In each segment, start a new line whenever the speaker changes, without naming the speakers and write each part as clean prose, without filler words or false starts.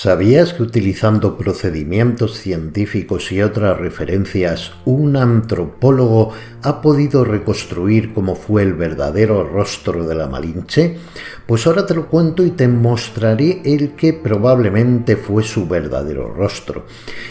¿Sabías que utilizando procedimientos científicos y otras referencias, un antropólogo ha podido reconstruir cómo fue el verdadero rostro de la Malinche? Pues ahora te lo cuento y te mostraré el que probablemente fue su verdadero rostro.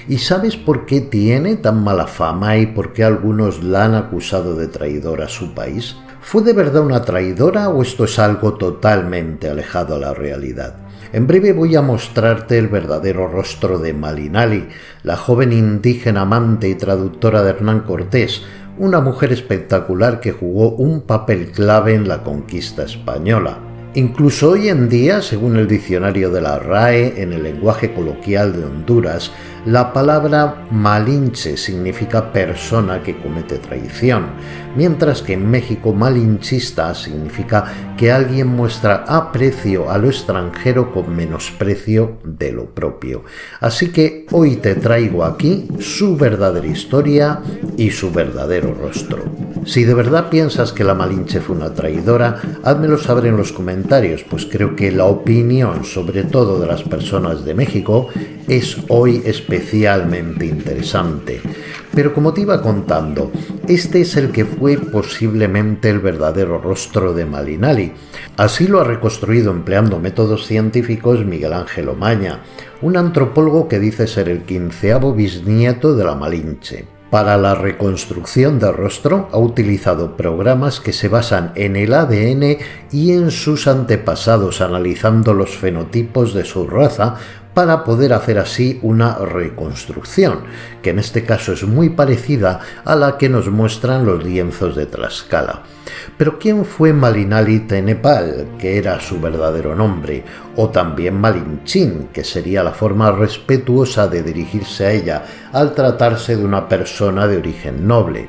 ¿Y sabes por qué tiene tan mala fama y por qué algunos la han acusado de traidora a su país? ¿Fue de verdad una traidora o esto es algo totalmente alejado a la realidad? En breve voy a mostrarte el verdadero rostro de Malinali, la joven indígena amante y traductora de Hernán Cortés, una mujer espectacular que jugó un papel clave en la conquista española. Incluso hoy en día, según el diccionario de la RAE, en el lenguaje coloquial de Honduras, la palabra malinche significa persona que comete traición, mientras que en México malinchista significa que alguien muestra aprecio a lo extranjero con menosprecio de lo propio. Así que hoy te traigo aquí su verdadera historia y su verdadero rostro. Si de verdad piensas que la Malinche fue una traidora, házmelo saber en los comentarios, pues creo que la opinión, sobre todo de las personas de México, es hoy especialmente interesante. Pero como te iba contando, este es el que fue posiblemente el verdadero rostro de Malinali. Así lo ha reconstruido empleando métodos científicos Miguel Ángel Omaña, un antropólogo que dice ser el 15º bisnieto de la Malinche. Para la reconstrucción del rostro ha utilizado programas que se basan en el ADN y en sus antepasados, analizando los fenotipos de su raza para poder hacer así una reconstrucción, que en este caso es muy parecida a la que nos muestran los lienzos de Tlaxcala. Pero ¿quién fue Malinali Tenepal, que era su verdadero nombre? O también Malinchín, que sería la forma respetuosa de dirigirse a ella al tratarse de una persona de origen noble.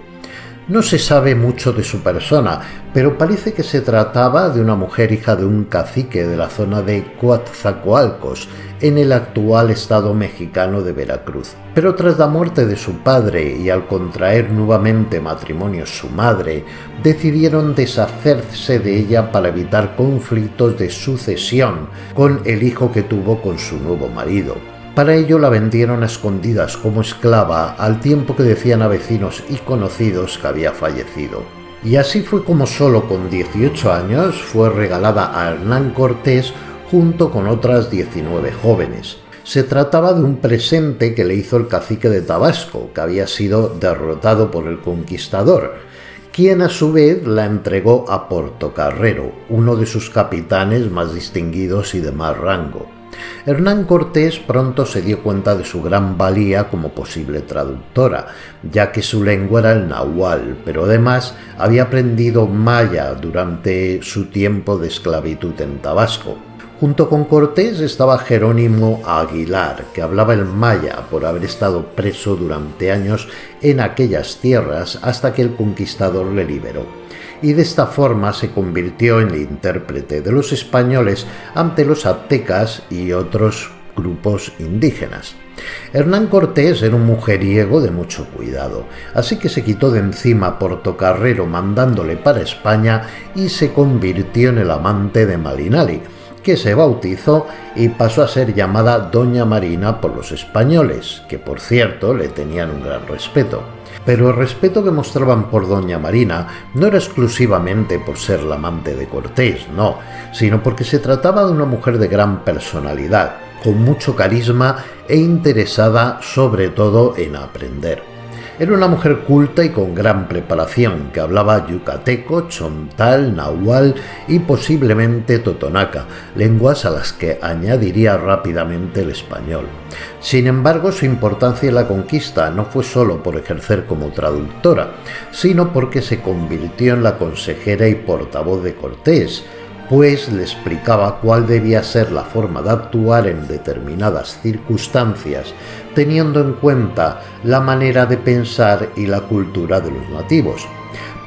No se sabe mucho de su persona, pero parece que se trataba de una mujer hija de un cacique de la zona de Coatzacoalcos, en el actual estado mexicano de Veracruz. Pero tras la muerte de su padre y al contraer nuevamente matrimonio su madre, decidieron deshacerse de ella para evitar conflictos de sucesión con el hijo que tuvo con su nuevo marido. Para ello la vendieron a escondidas como esclava, al tiempo que decían a vecinos y conocidos que había fallecido. Y así fue como solo con 18 años fue regalada a Hernán Cortés junto con otras 19 jóvenes. Se trataba de un presente que le hizo el cacique de Tabasco, que había sido derrotado por el conquistador, quien a su vez la entregó a Portocarrero, uno de sus capitanes más distinguidos y de más rango. Hernán Cortés pronto se dio cuenta de su gran valía como posible traductora, ya que su lengua era el náhuatl, pero además había aprendido maya durante su tiempo de esclavitud en Tabasco. Junto con Cortés estaba Jerónimo Aguilar, que hablaba el maya por haber estado preso durante años en aquellas tierras hasta que el conquistador le liberó. Y de esta forma se convirtió en el intérprete de los españoles ante los aztecas y otros grupos indígenas. Hernán Cortés era un mujeriego de mucho cuidado, así que se quitó de encima a Portocarrero mandándole para España y se convirtió en el amante de Malinali, que se bautizó y pasó a ser llamada Doña Marina por los españoles, que por cierto le tenían un gran respeto. Pero el respeto que mostraban por Doña Marina no era exclusivamente por ser la amante de Cortés, no, sino porque se trataba de una mujer de gran personalidad, con mucho carisma e interesada sobre todo en aprender. Era una mujer culta y con gran preparación, que hablaba yucateco, chontal, nahual y posiblemente totonaca, lenguas a las que añadiría rápidamente el español. Sin embargo, su importancia en la conquista no fue solo por ejercer como traductora, sino porque se convirtió en la consejera y portavoz de Cortés, pues le explicaba cuál debía ser la forma de actuar en determinadas circunstancias, teniendo en cuenta la manera de pensar y la cultura de los nativos.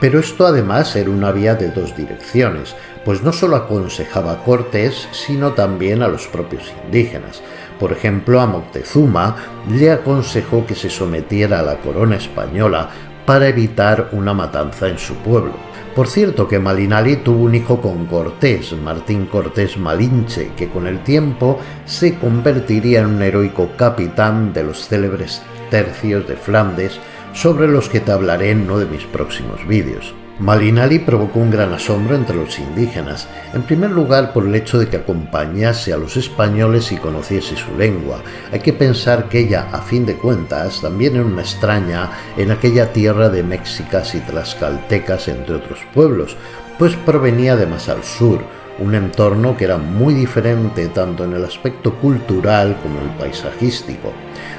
Pero esto además era una vía de dos direcciones, pues no solo aconsejaba a Cortés, sino también a los propios indígenas. Por ejemplo, a Moctezuma le aconsejó que se sometiera a la corona española para evitar una matanza en su pueblo. Por cierto que Malinali tuvo un hijo con Cortés, Martín Cortés Malinche, que con el tiempo se convertiría en un heroico capitán de los célebres tercios de Flandes, sobre los que te hablaré en uno de mis próximos vídeos. Malinali provocó un gran asombro entre los indígenas, en primer lugar por el hecho de que acompañase a los españoles y conociese su lengua. Hay que pensar que ella, a fin de cuentas, también era una extraña en aquella tierra de mexicas y tlaxcaltecas, entre otros pueblos, pues provenía de más al sur, un entorno que era muy diferente tanto en el aspecto cultural como en el paisajístico.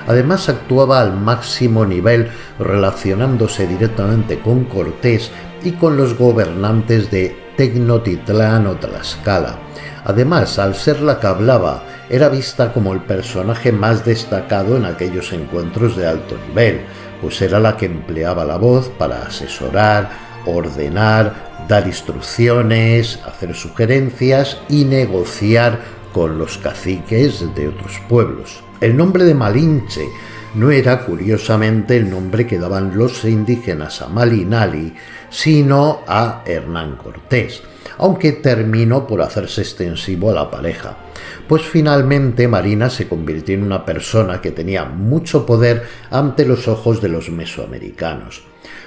Además actuaba al máximo nivel, relacionándose directamente con Cortés y con los gobernantes de Tecnotitlán o Tlaxcala. Además, al ser la que hablaba, era vista como el personaje más destacado en aquellos encuentros de alto nivel, pues era la que empleaba la voz para asesorar, ordenar, dar instrucciones, hacer sugerencias y negociar con los caciques de otros pueblos. El nombre de Malinche no era, curiosamente, el nombre que daban los indígenas a Malinali, sino a Hernán Cortés, aunque terminó por hacerse extensivo a la pareja. Pues finalmente Marina se convirtió en una persona que tenía mucho poder ante los ojos de los mesoamericanos.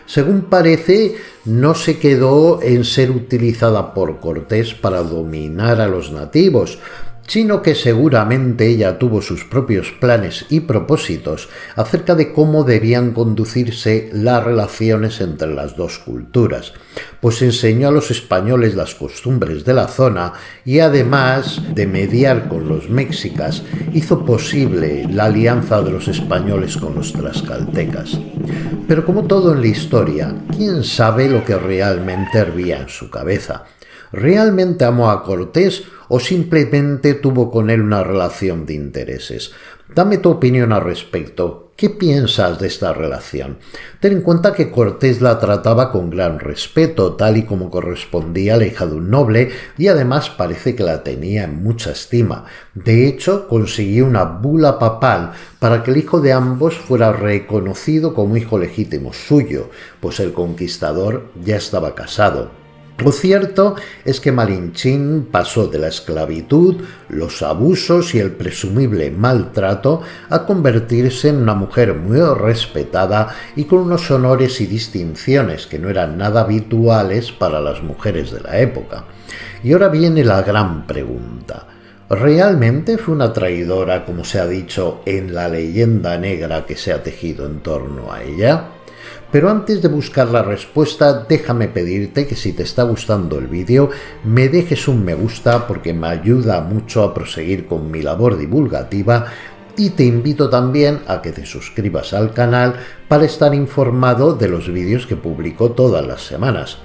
Según parece, no se quedó en ser utilizada por Cortés para dominar a los nativos, sino que seguramente ella tuvo sus propios planes y propósitos acerca de cómo debían conducirse las relaciones entre las dos culturas, pues enseñó a los españoles las costumbres de la zona y además de mediar con los mexicas, hizo posible la alianza de los españoles con los tlaxcaltecas. Pero como todo en la historia, ¿quién sabe lo que realmente hervía en su cabeza? ¿Realmente amó a Cortés o simplemente tuvo con él una relación de intereses? Dame tu opinión al respecto. ¿Qué piensas de esta relación? Ten en cuenta que Cortés la trataba con gran respeto, tal y como correspondía a la hija de un noble, y además parece que la tenía en mucha estima. De hecho, consiguió una bula papal para que el hijo de ambos fuera reconocido como hijo legítimo suyo, pues el conquistador ya estaba casado. Lo cierto es que Malinchín pasó de la esclavitud, los abusos y el presumible maltrato a convertirse en una mujer muy respetada y con unos honores y distinciones que no eran nada habituales para las mujeres de la época. Y ahora viene la gran pregunta. ¿Realmente fue una traidora, como se ha dicho en la leyenda negra que se ha tejido en torno a ella? Pero antes de buscar la respuesta, déjame pedirte que si te está gustando el vídeo, me dejes un me gusta porque me ayuda mucho a proseguir con mi labor divulgativa, y te invito también a que te suscribas al canal para estar informado de los vídeos que publico todas las semanas.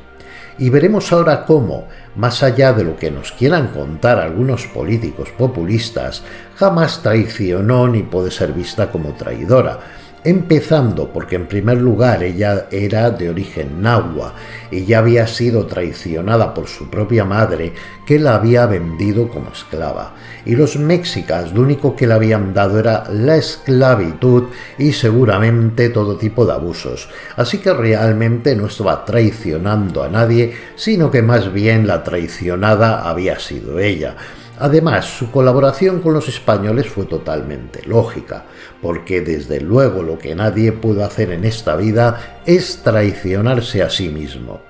Y veremos ahora cómo, más allá de lo que nos quieran contar algunos políticos populistas, jamás traicionó ni puede ser vista como traidora. Empezando porque en primer lugar ella era de origen nahua y ya había sido traicionada por su propia madre, que la había vendido como esclava, y los mexicas lo único que le habían dado era la esclavitud y seguramente todo tipo de abusos, así que realmente no estaba traicionando a nadie, sino que más bien la traicionada había sido ella. Además, su colaboración con los españoles fue totalmente lógica, porque desde luego lo que nadie puede hacer en esta vida es traicionarse a sí mismo.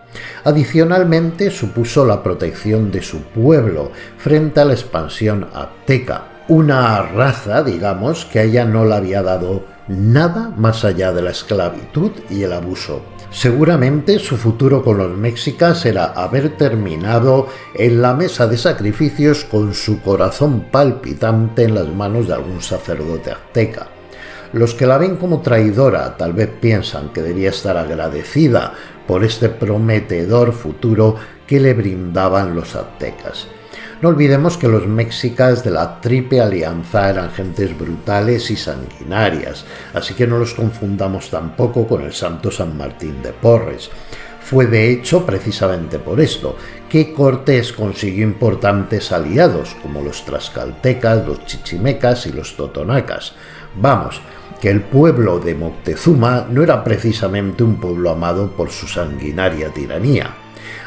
Adicionalmente, supuso la protección de su pueblo frente a la expansión azteca, una raza, digamos, que a ella no le había dado nada más allá de la esclavitud y el abuso. Seguramente su futuro con los mexicas era haber terminado en la mesa de sacrificios con su corazón palpitante en las manos de algún sacerdote azteca. Los que la ven como traidora tal vez piensan que debía estar agradecida por este prometedor futuro que le brindaban los aztecas. No olvidemos que los mexicas de la Triple Alianza eran gentes brutales y sanguinarias, así que no los confundamos tampoco con el santo San Martín de Porres. Fue de hecho precisamente por esto que Cortés consiguió importantes aliados como los tlaxcaltecas, los chichimecas y los totonacas. Vamos, que el pueblo de Moctezuma no era precisamente un pueblo amado por su sanguinaria tiranía.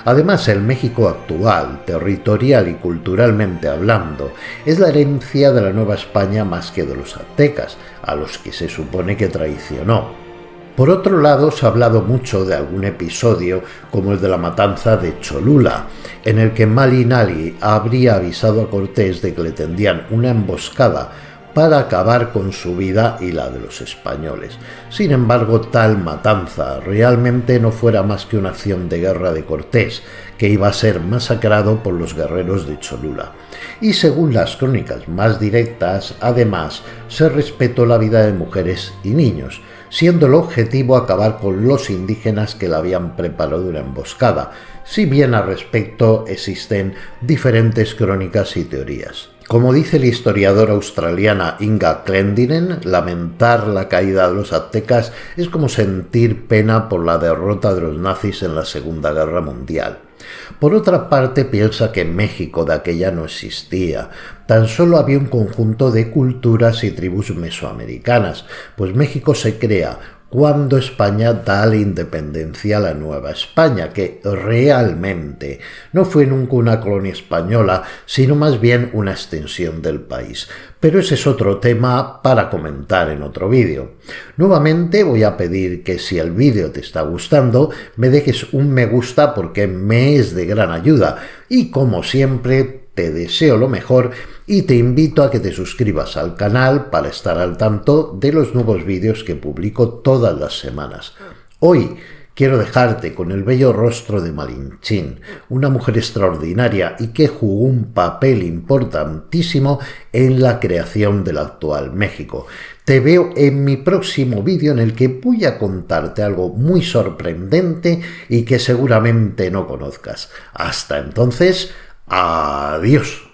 Además, el México actual, territorial y culturalmente hablando, es la herencia de la Nueva España más que de los aztecas, a los que se supone que traicionó. Por otro lado, se ha hablado mucho de algún episodio como el de la matanza de Cholula, en el que Malinali habría avisado a Cortés de que le tendían una emboscada para acabar con su vida y la de los españoles. Sin embargo, tal matanza realmente no fuera más que una acción de guerra de Cortés, que iba a ser masacrado por los guerreros de Cholula. Y según las crónicas más directas, además, se respetó la vida de mujeres y niños, siendo el objetivo acabar con los indígenas que le habían preparado una emboscada, si bien al respecto existen diferentes crónicas y teorías. Como dice la historiadora australiana Inga Clendinen, lamentar la caída de los aztecas es como sentir pena por la derrota de los nazis en la Segunda Guerra Mundial. Por otra parte, piensa que México de aquella no existía, tan solo había un conjunto de culturas y tribus mesoamericanas, pues México se crea cuando España da la independencia a la Nueva España, que realmente no fue nunca una colonia española, sino más bien una extensión del país. Pero ese es otro tema para comentar en otro vídeo. Nuevamente voy a pedir que si el vídeo te está gustando, me dejes un me gusta porque me es de gran ayuda y como siempre te deseo lo mejor y te invito a que te suscribas al canal para estar al tanto de los nuevos vídeos que publico todas las semanas. Hoy quiero dejarte con el bello rostro de Malinchín, una mujer extraordinaria y que jugó un papel importantísimo en la creación del actual México. Te veo en mi próximo vídeo en el que voy a contarte algo muy sorprendente y que seguramente no conozcas. Hasta entonces, adiós.